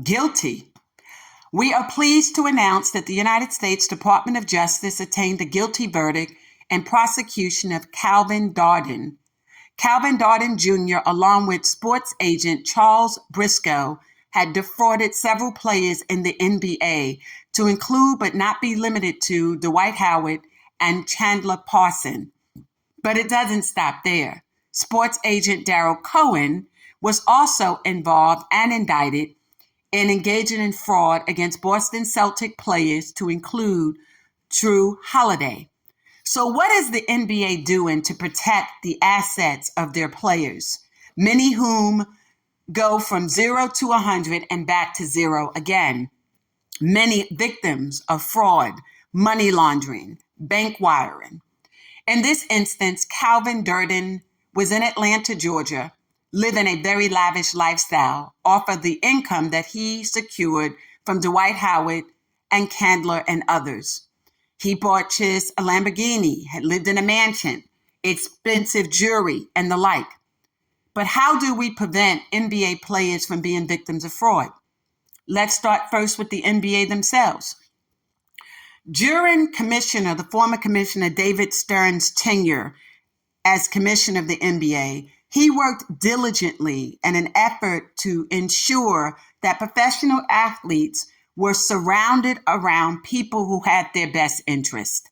guilty. We are pleased to announce that the United States Department of Justice attained a guilty verdict in prosecution of Calvin Darden. Calvin Darden Jr., along with sports agent Charles Briscoe, had defrauded several players in the NBA, to include but not be limited to Dwight and Chandler Parsons. But it doesn't stop there. Sports agent Darryl Cohen was also involved and indicted in engaging in fraud against Boston Celtics players, to include Jrue. So what is the NBA doing to protect the assets of their players, many whom go from 0 to 100 and back to 0 again? Many victims of fraud, money laundering, bank wiring. In this instance, Calvin Darden was in Atlanta, Georgia, living a very lavish lifestyle off of the income that he secured from Dwight and Chandler and others. He purchased a Lamborghini, had lived in a mansion, expensive jewelry, and the like. But how do we prevent NBA players from being victims of fraud? Let's start first with the NBA themselves. During the former commissioner David Stern's tenure as commissioner of the NBA, he worked diligently in an effort to ensure that professional athletes were surrounded around people who had their best interest.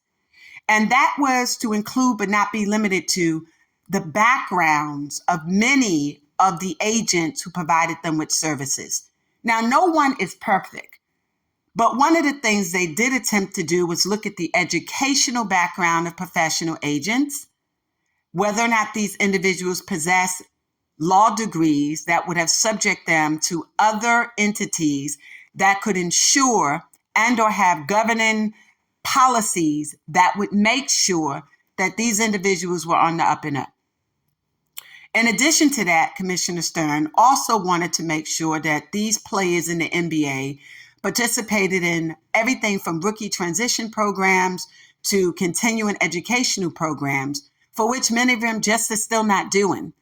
And that was to include, but not be limited to, the backgrounds of many of the agents who provided them with services. Now, no one is perfect, but one of the things they did attempt to do was look at the educational background of professional agents, whether or not these individuals possess law degrees that would have subject them to other entities that could ensure and or have governing policies that would make sure that these individuals were on the up and up. In addition to that, Commissioner Stern also wanted to make sure that these players in the NBA participated in everything from rookie transition programs to continuing educational programs, for which many of them just are still not doing.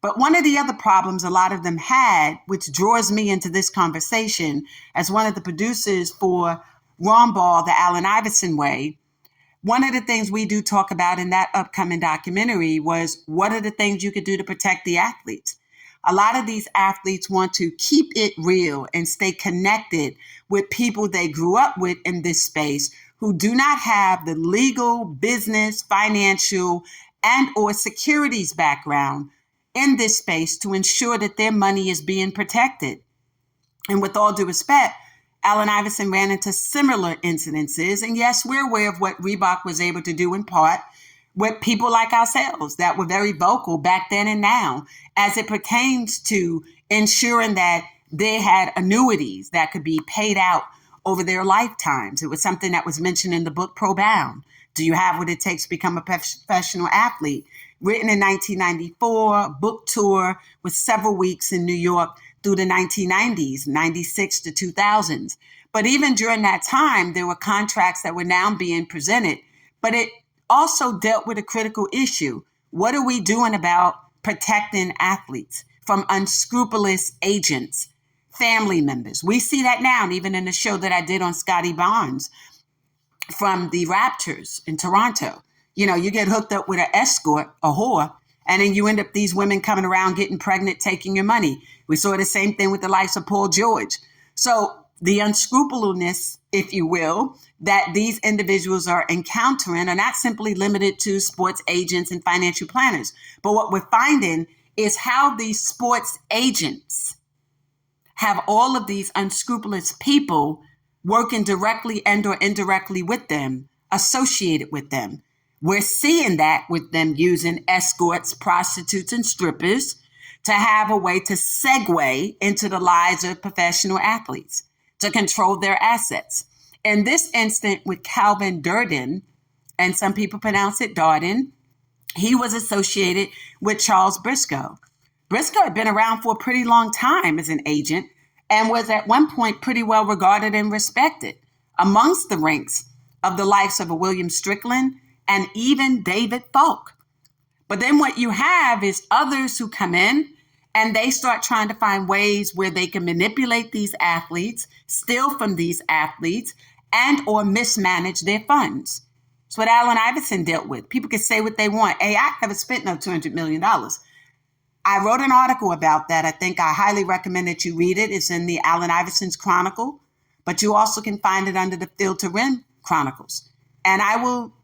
But one of the other problems a lot of them had, which draws me into this conversation as one of the producers for Ron Ball, The Allen Iverson Way, one of the things we do talk about in that upcoming documentary was, what are the things you could do to protect the athletes? A lot of these athletes want to keep it real and stay connected with people they grew up with in this space who do not have the legal, business, financial, and or securities background in this space to ensure that their money is being protected. And with all due respect, Allen Iverson ran into similar incidences. And yes, we're aware of what Rebook was able to do in part with people like ourselves that were very vocal back then and now as it pertains to ensuring that they had annuities that could be paid out over their lifetimes. It was something that was mentioned in the book Probound. Do you have what it takes to become a professional athlete? Written in 1994, book tour with several weeks in New York through the 1990s, 96 to 2000s. But even during that time, there were contracts that were now being presented, but it also dealt with a critical issue. What are we doing about protecting athletes from unscrupulous agents, family members? We see that now, and even in the show that I did on Scotty Barnes from the Raptors in Toronto. You know, you get hooked up with an escort, a whore, and then you end up these women coming around getting pregnant, taking your money. We saw the same thing with the likes of Paul George. So the unscrupulousness, if you will, that these individuals are encountering are not simply limited to sports agents and financial planners. But what we're finding is how these sports agents have all of these unscrupulous people working directly and or indirectly with them, associated with them. We're seeing that with them using escorts, prostitutes, and strippers to have a way to segue into the lives of professional athletes, to control their assets. In this instant with Calvin Darden, and some people pronounce it Darden, he was associated with Charles Briscoe. Briscoe had been around for a pretty long time as an agent and was at one point pretty well regarded and respected amongst the ranks of the likes of a William Strickland and even David Falk. But then what you have is others who come in and they start trying to find ways where they can manipulate these athletes, steal from these athletes, and or mismanage their funds. It's what Allen Iverson dealt with. People can say what they want. Hey, I haven't spent no $200 million. I wrote an article about that. I think I highly recommend that you read it. It's in the Allen Iverson's Chronicle, but you also can find it under the Field to Rim Chronicles. And I will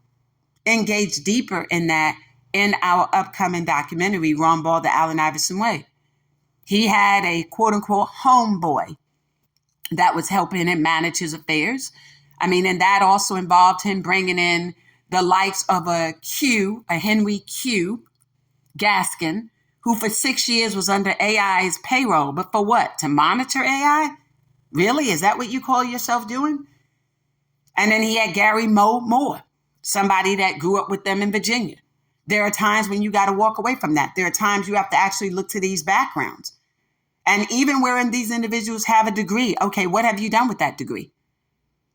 engage deeper in that in our upcoming documentary, Ron Ball, The Allen Iverson Way. He had a quote unquote homeboy that was helping him manage his affairs. I mean, and that also involved him bringing in the likes of a Henry Q Gaskin, who for 6 years was under AI's payroll. But for what? To monitor AI? Really? Is that what you call yourself doing? And then he had Gary Moore, somebody that grew up with them in Virginia. There are times when you got to walk away from that. There are times you have to actually look to these backgrounds. And even wherein these individuals have a degree, okay, what have you done with that degree?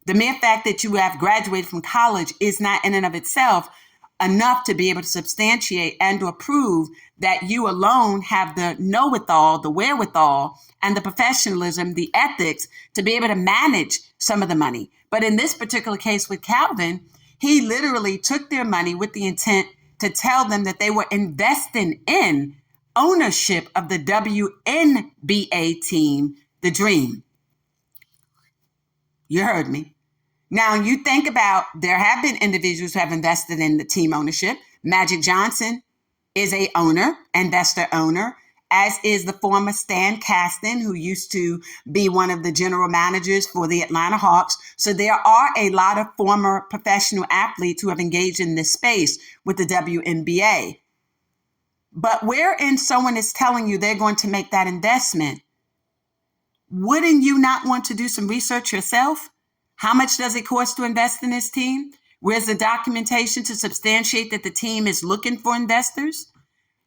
The mere fact that you have graduated from college is not in and of itself enough to be able to substantiate and or prove that you alone have the know-it-all, the wherewithal, and the professionalism, the ethics to be able to manage some of the money. But in this particular case with Calvin, he literally took their money with the intent to tell them that they were investing in ownership of the WNBA team, the Dream. You heard me. Now, you think about, there have been individuals who have invested in the team ownership. Magic Johnson is a investor owner, as is the former Stan Kasten, who used to be one of the general managers for the Atlanta Hawks. So there are a lot of former professional athletes who have engaged in this space with the WNBA. But wherein someone is telling you they're going to make that investment, wouldn't you not want to do some research yourself? How much does it cost to invest in this team? Where's the documentation to substantiate that the team is looking for investors?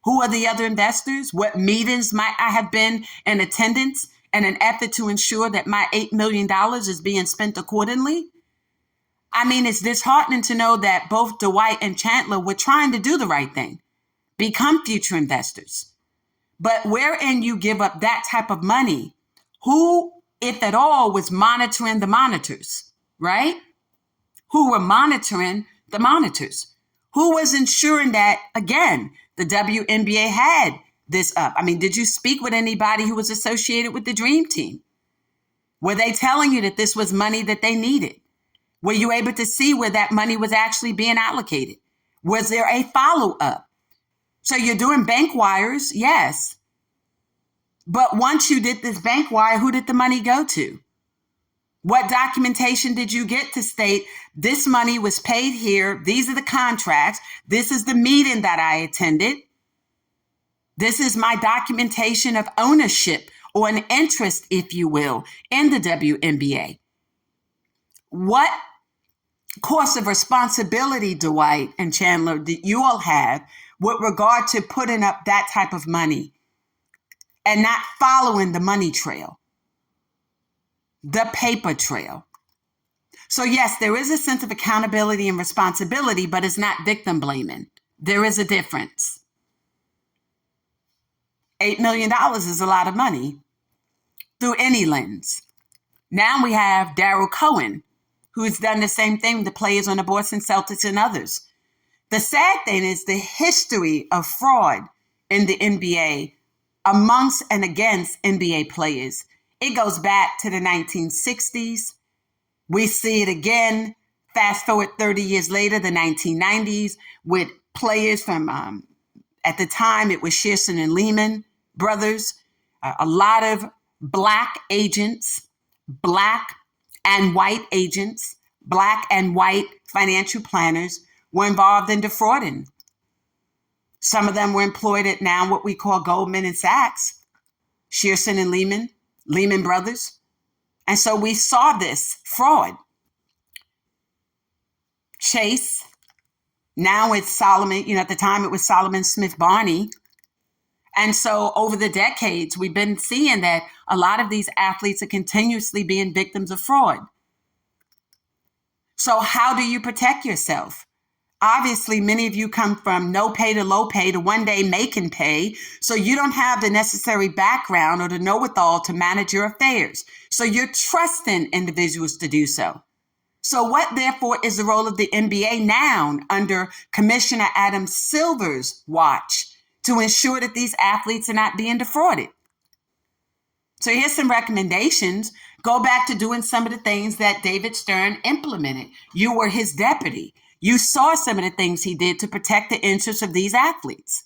Who are the other investors? What meetings might I have been in attendance in an effort to ensure that my $8 million is being spent accordingly? I mean, it's disheartening to know that both Dwight and Chandler were trying to do the right thing, become future investors. But wherein you give up that type of money, who, if at all, was monitoring the monitors, right? Who were monitoring the monitors? Who was ensuring that, again, the WNBA had this up? I mean, did you speak with anybody who was associated with the Dream Team? Were they telling you that this was money that they needed? Were you able to see where that money was actually being allocated? Was there a follow-up? So you're doing bank wires, yes. But once you did this bank wire, who did the money go to? What documentation did you get to state this money was paid here? These are the contracts. This is the meeting that I attended. This is my documentation of ownership or an interest, if you will, in the WNBA. What course of responsibility, Dwight and Chandler, did you all have with regard to putting up that type of money and not following the money trail, the paper trail? So yes, there is a sense of accountability and responsibility, but it's not victim blaming. There is a difference. $8 million is a lot of money through any lens. Now we have Darryl Cohen, who's done the same thing with the players on the Boston Celtics and others. The sad thing is the history of fraud in the NBA amongst and against NBA players. It goes back to the 1960s. We see it again, fast forward 30 years later, the 1990s, with players from, at the time, it was Shearson and Lehman brothers, a lot of black agents, black and white agents, black and white financial planners were involved in defrauding. Some of them were employed at now what we call Goldman and Sachs, Shearson and Lehman brothers. And so we saw this fraud. Chase, now it's Solomon, at the time it was Solomon Smith Barney. And so over the decades, we've been seeing that a lot of these athletes are continuously being victims of fraud. So how do you protect yourself? Obviously, many of you come from no pay to low pay to one day making pay, so you don't have the necessary background or the know-it-all to manage your affairs. So you're trusting individuals to do so. So what, therefore, is the role of the NBA now under Commissioner Adam Silver's watch to ensure that these athletes are not being defrauded? So here's some recommendations. Go back to doing some of the things that David Stern implemented. You were his deputy. You saw some of the things he did to protect the interests of these athletes.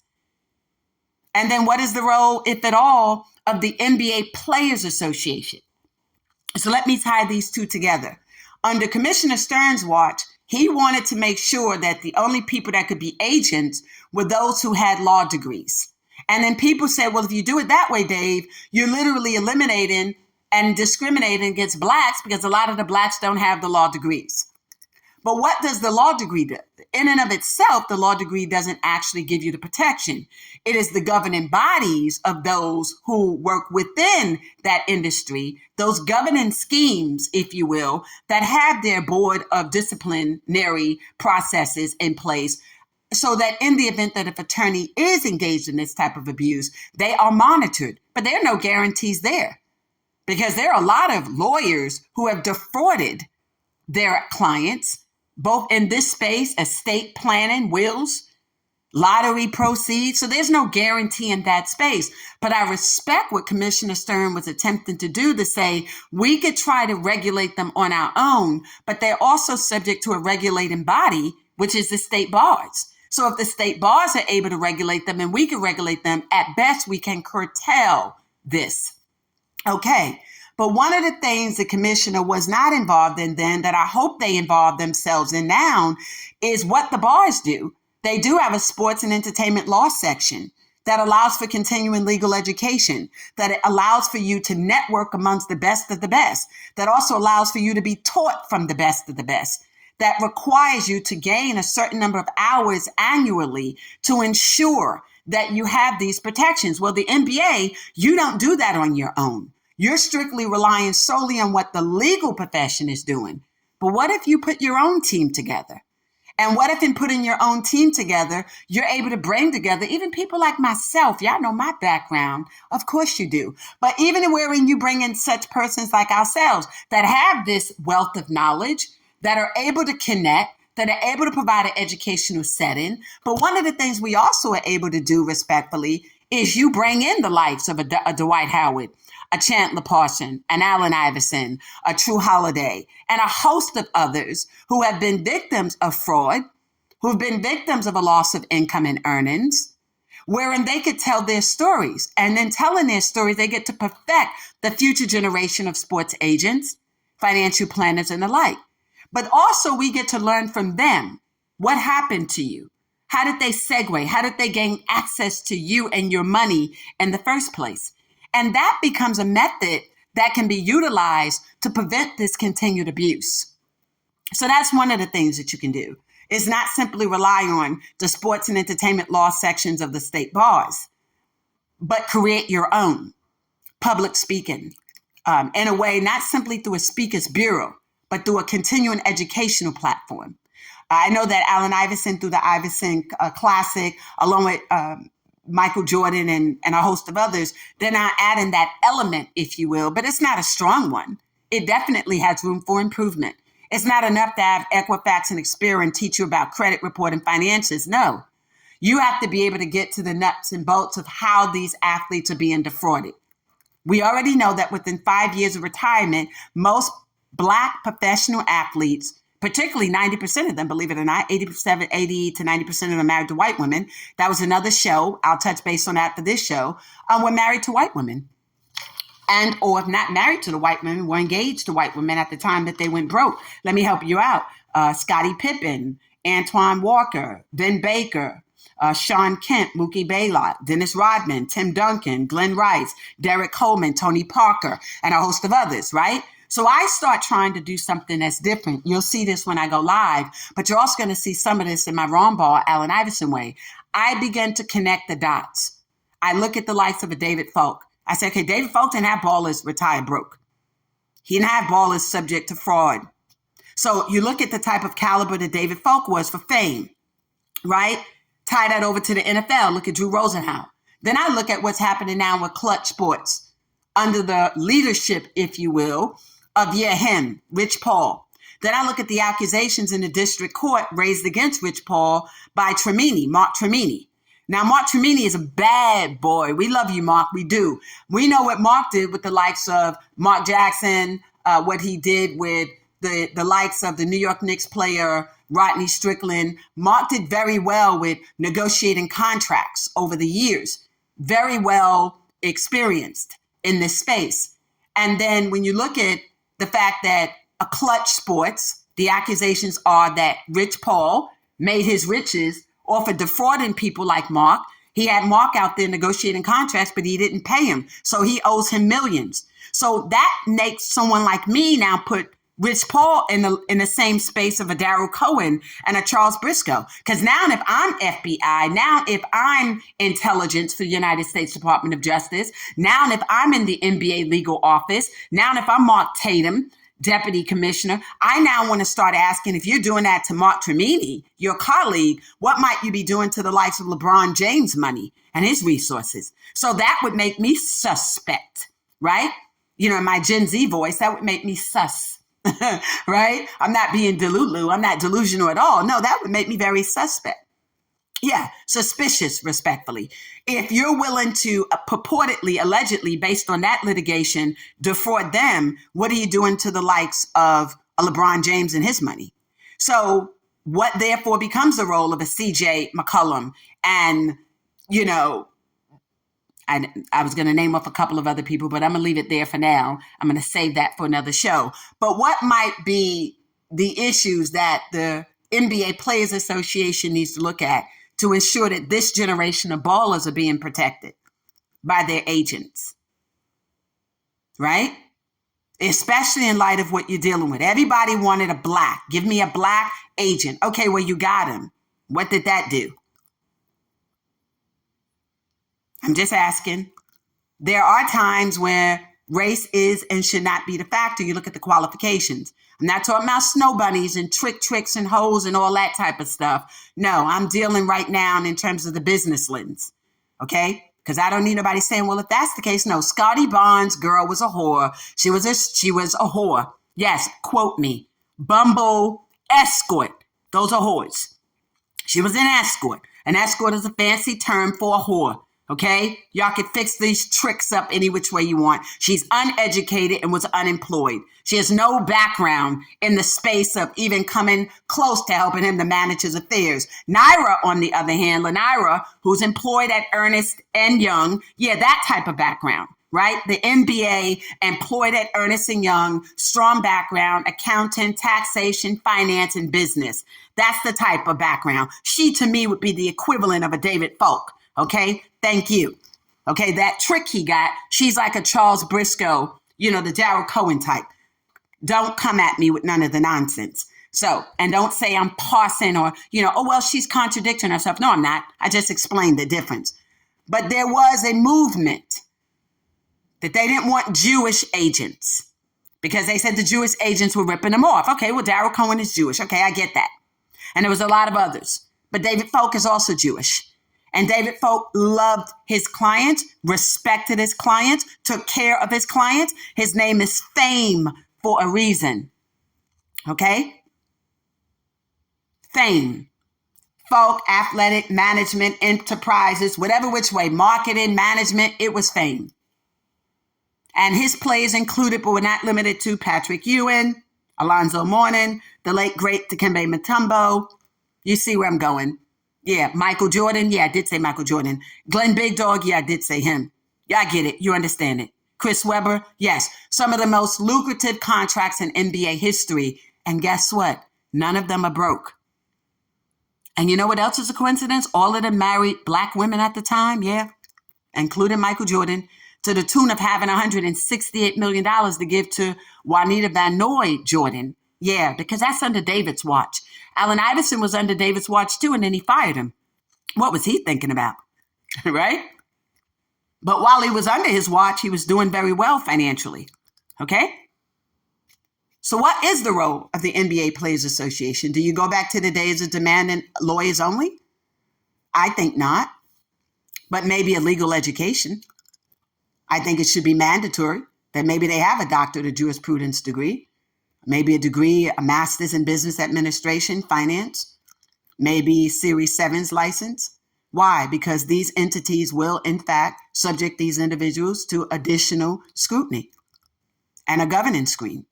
And then what is the role, if at all, of the NBA Players Association? So let me tie these two together. Under Commissioner Stern's watch, he wanted to make sure that the only people that could be agents were those who had law degrees. And then people said, well, if you do it that way, Dave, you're literally eliminating and discriminating against blacks because a lot of the blacks don't have the law degrees. But what does the law degree do? In and of itself, the law degree doesn't actually give you the protection. It is the governing bodies of those who work within that industry, those governing schemes, if you will, that have their board of disciplinary processes in place so that in the event that if attorney is engaged in this type of abuse, they are monitored. But there are no guarantees there because there are a lot of lawyers who have defrauded their clients, both in this space, estate planning, wills, lottery proceeds. So there's no guarantee in that space. But I respect what Commissioner Stern was attempting to do to say, we could try to regulate them on our own, but they're also subject to a regulating body, which is the state bars. So if the state bars are able to regulate them and we can regulate them, at best, we can curtail this. Okay. But one of the things the commissioner was not involved in then that I hope they involve themselves in now is what the bars do. They do have a sports and entertainment law section that allows for continuing legal education, that it allows for you to network amongst the best of the best, that also allows for you to be taught from the best of the best, that requires you to gain a certain number of hours annually to ensure that you have these protections. Well, the NBA, you don't do that on your own. You're strictly relying solely on what the legal profession is doing. But what if you put your own team together? And what if in putting your own team together, you're able to bring together even people like myself? Y'all know my background. Of course you do. But even wherein you bring in such persons like ourselves that have this wealth of knowledge, that are able to connect, that are able to provide an educational setting. But one of the things we also are able to do respectfully is you bring in the likes of a Dwight Howard, a Chandler Parsons, an Allen Iverson, a True Holiday, and a host of others who have been victims of fraud, who've been victims of a loss of income and earnings, wherein they could tell their stories. And then telling their stories, they get to perfect the future generation of sports agents, financial planners, and the like. But also we get to learn from them. What happened to you? How did they segue? How did they gain access to you and your money in the first place? And that becomes a method that can be utilized to prevent this continued abuse. So that's one of the things that you can do, is not simply rely on the sports and entertainment law sections of the state bars, but create your own public speaking in a way, not simply through a speaker's bureau, but through a continuing educational platform. I know that Allen Iverson, through the Iverson Classic, along with Michael Jordan and a host of others, they're now adding that element, if you will, but it's not a strong one. It definitely has room for improvement. It's not enough to have Equifax and Experian teach you about credit reporting finances. No, you have to be able to get to the nuts and bolts of how these athletes are being defrauded. We already know that within 5 years of retirement, most Black professional athletes, particularly 90% of them, believe it or not, 80 to 90% of them married to white women. That was another show. I'll touch base on that for this show. Were married to white women. And or if not married to the white women, were engaged to white women at the time that they went broke. Let me help you out. Scottie Pippen, Antoine Walker, Ben Baker, Sean Kemp, Mookie Blaylock, Dennis Rodman, Tim Duncan, Glenn Rice, Derek Coleman, Tony Parker, and a host of others, right? So I start trying to do something that's different. You'll see this when I go live, but you're also going to see some of this in my Ron Ball, Allen Iverson way. I begin to connect the dots. I look at the likes of a David Falk. I say, okay, David Falk didn't have ballers retired broke. He didn't have ballers subject to fraud. So you look at the type of caliber that David Falk was for fame. right? Tie that over to the NFL. Look at Drew Rosenhaus. Then I look at what's happening now with Clutch Sports under the leadership, if you will, of him, Rich Paul. Then I look at the accusations in the district court raised against Rich Paul by Mark Tremini. Now, Mark Tremini is a bad boy. We love you, Mark. We do. We know what Mark did with the likes of Mark Jackson, what he did with the likes of the New York Knicks player Rodney Strickland. Mark did very well with negotiating contracts over the years. Very well experienced in this space. And then when you look at the fact that a Clutch Sports, the accusations are that Rich Paul made his riches off of defrauding people like Mark. He had Mark out there negotiating contracts, but he didn't pay him. So he owes him millions. So that makes someone like me now put Rich Paul in the same space of a Darryl Cohen and a Charles Briscoe. Because now if I'm FBI, now if I'm intelligence for the United States Department of Justice, now if I'm in the NBA legal office, now if I'm Mark Tatum, deputy commissioner, I now want to start asking, if you're doing that to Mark Tremini, your colleague, what might you be doing to the likes of LeBron James' money and his resources? So that would make me suspect, right? You know, in my Gen Z voice, that would make me sus. Right? I'm not being delulu. I'm not delusional at all. No, that would make me very suspect. Yeah, suspicious, respectfully. If you're willing to purportedly, allegedly, based on that litigation, defraud them, what are you doing to the likes of a LeBron James and his money? So what therefore becomes the role of a CJ McCollum and, you know, I was going to name off a couple of other people, but I'm going to leave it there for now. I'm going to save that for another show. But what might be the issues that the NBA Players Association needs to look at to ensure that this generation of ballers are being protected by their agents, right? Especially in light of what you're dealing with. Everybody wanted a black. Give me a black agent. Okay, well, you got him. What did that do? I'm just asking. There are times where race is and should not be the factor. You look at the qualifications. I'm not talking about snow bunnies and tricks and hoes and all that type of stuff. No, I'm dealing right now in terms of the business lens. Okay? Because I don't need nobody saying, well, if that's the case, no. Scotty Barnes' girl was a whore. She was a whore. Yes, quote me. Bumble escort. Those are whores. She was an escort. An escort is a fancy term for a whore. Okay? Y'all can fix these tricks up any which way you want. She's uneducated and was unemployed. She has no background in the space of even coming close to helping him to manage his affairs. Naira, on the other hand, Lanira, who's employed at Ernst & Young, yeah, that type of background, right? The MBA, employed at Ernst & Young, strong background, accountant, taxation, finance, and business. That's the type of background. She, to me, would be the equivalent of a David Falk. Okay, thank you. Okay, that trick he got, she's like a Charles Briscoe, you know, the Darryl Cohen type. Don't come at me with none of the nonsense. So, and don't say I'm parsing or, you know, oh, well, she's contradicting herself. No, I'm not. I just explained the difference. But there was a movement that they didn't want Jewish agents because they said the Jewish agents were ripping them off. Okay, well, Darryl Cohen is Jewish. Okay, I get that. And there was a lot of others. But David Falk is also Jewish. And David Falk loved his clients, respected his clients, took care of his clients. His name is Fame for a reason. Okay? Fame. Falk, athletic, management, enterprises, whatever which way, marketing, management, it was Fame. And his plays included, but were not limited to, Patrick Ewing, Alonzo Mourning, the late, great Dikembe Mutombo. You see where I'm going. Yeah, Michael Jordan. Yeah, I did say Michael Jordan. Glenn Big Dog. Yeah, I did say him. Yeah, I get it. You understand it. Chris Webber. Yes, some of the most lucrative contracts in NBA history. And guess what? None of them are broke. And you know what else is a coincidence? All of them married black women at the time. Yeah, including Michael Jordan, to the tune of having $168 million to give to Juanita Van Noy Jordan. Yeah, because that's under David's watch. Allen Iverson was under David's watch too, and then he fired him. What was he thinking about? Right? But while he was under his watch, he was doing very well financially. Okay? So what is the role of the NBA Players Association? Do you go back to the days of demanding lawyers only? I think not, but maybe a legal education. I think it should be mandatory that maybe they have a doctorate of jurisprudence degree, maybe a degree, a master's in business administration, finance, maybe Series 7's license. Why? Because these entities will, in fact, subject these individuals to additional scrutiny and a governance screen.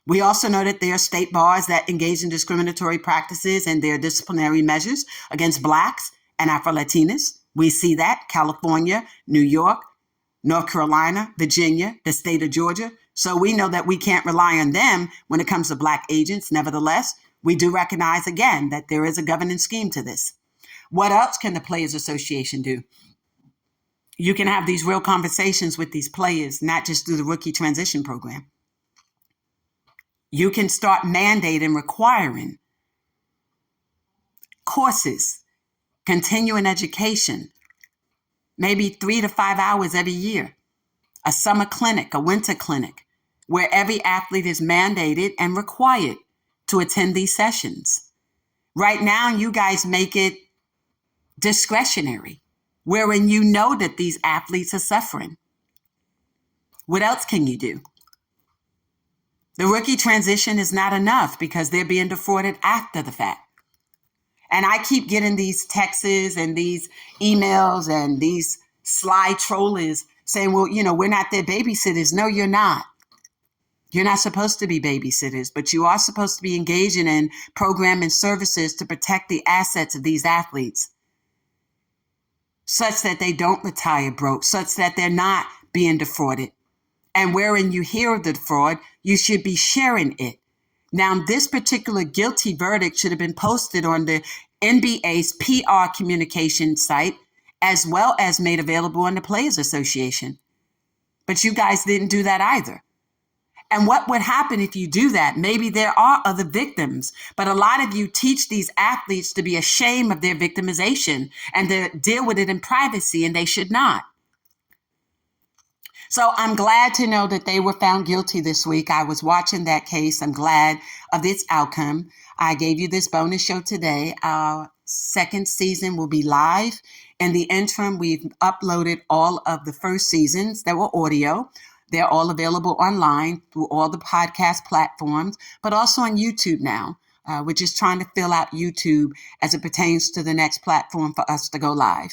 We also know that there are state bars that engage in discriminatory practices and their disciplinary measures against Blacks and Afro-Latinas. We see that California, New York, North Carolina, Virginia, the state of Georgia. So we know that we can't rely on them when it comes to Black agents. Nevertheless, we do recognize again that there is a governance scheme to this. What else can the Players Association do? You can have these real conversations with these players, not just through the rookie transition program. You can start mandating, requiring courses, continuing education, maybe 3 to 5 hours every year, a summer clinic, a winter clinic, where every athlete is mandated and required to attend these sessions. Right now, you guys make it discretionary, wherein you know that these athletes are suffering. What else can you do? The rookie transition is not enough because they're being defrauded after the fact. And I keep getting these texts and these emails and these sly trollers saying, well, we're not their babysitters. No, you're not. You're not supposed to be babysitters, but you are supposed to be engaging in program and services to protect the assets of these athletes, such that they don't retire broke, such that they're not being defrauded. And wherein you hear of the fraud, you should be sharing it. Now, this particular guilty verdict should have been posted on the NBA's PR communication site, as well as made available on the Players Association. But you guys didn't do that either. And what would happen if you do that? Maybe there are other victims, but a lot of you teach these athletes to be ashamed of their victimization and to deal with it in privacy, and they should not. So I'm glad to know that they were found guilty this week. I was watching that case. I'm glad of its outcome. I gave you this bonus show today. Our second season will be live. In the interim, we've uploaded all of the first seasons that were audio. They're all available online through all the podcast platforms, but also on YouTube now. We're just trying to fill out YouTube as it pertains to the next platform for us to go live.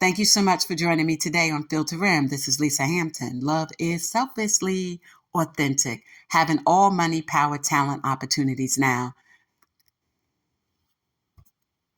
Thank you so much for joining me today on Field to Rim. This is Lisa Hampton. Love is selflessly authentic, having all money, power, talent, opportunities now.